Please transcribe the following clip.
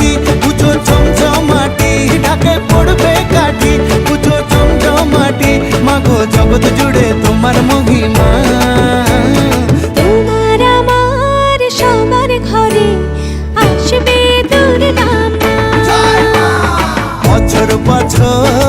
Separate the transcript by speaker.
Speaker 1: পাখি বুঝো চমচমাটি, ঢাকে পড়বে কাঠি বুঝো চমচমাটি। মাগো জগৎ জুড়ে তোমার মহিমা,
Speaker 2: তোমার আমার সবার ঘরে আসবে দুর্গা মা।
Speaker 1: বছর বছর